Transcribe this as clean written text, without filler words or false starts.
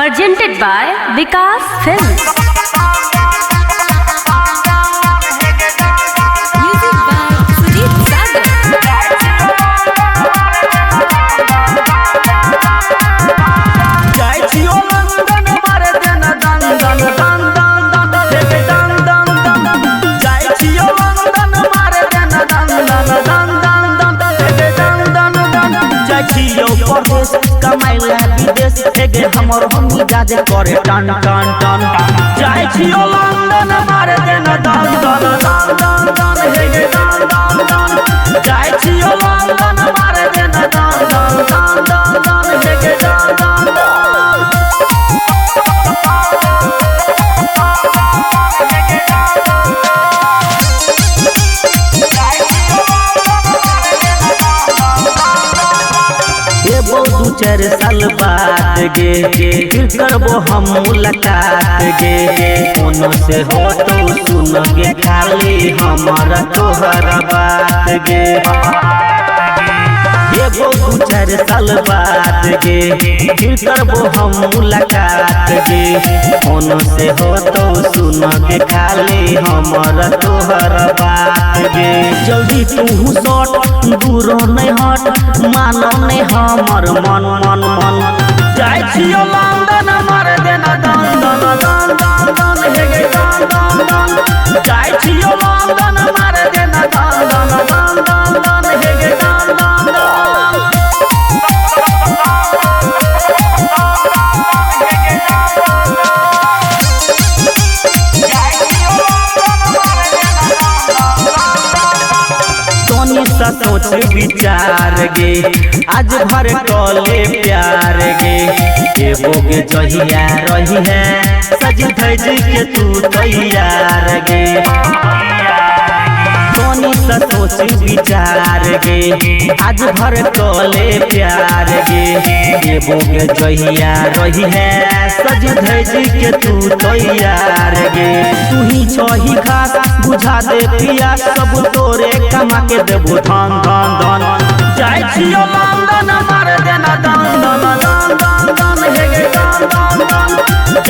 presented by Vikas Films. Music by Sudeep Sagar. जाय छियो London मारे देना दन दन दन दन दन हे दन दन दन जाय छियो लंदन मारे देना दन दन दन दन दन हे दन दन दन जाय छियो परदेश कमाइला विदेश हेगे हमर हम जाजे करे टन टन टन जाय छियो लंदन मारे देना दन दन दन दन दन हेगे दन दन दन जाय छियो लंदन मारे देना दन दन दन दन दन हेगे दन दन दन दू चार साल बाद गे फिर करबो हम मुलाकात गे कोनो से हो तो सुन गे खाली हमारा तोहर बात गे एगो दू चार साल बाद गे फिर करबो हम मुलाकात गे कोनो से हो तो सुन गे खाली हमारा तोहर बात गे जल्दी तू सट दूर नहीं हट मानो नहीं हमर मन मन मन जाय छियो लंदन मारे देना दन दन दन दन दन हेगे दन दन दन जाय छियो लंदन मारे देना दन दन दन दन दन हेगे दन दन दन सोच विचार गे आज भर कले प्यार गे एगो गे जहिया रही है सज धज के तू तैयार गे सोच विचार गे आज भर कले प्यार गे एगो गे जहिया रही है सज धज के तू तैयार गे तू ही छही खास बुझा दे पिया सब तोरे कमा के देबो धन धन धन जाय छियो लंदन मारे देना दन दन दन दन दन हेगे दन दन दन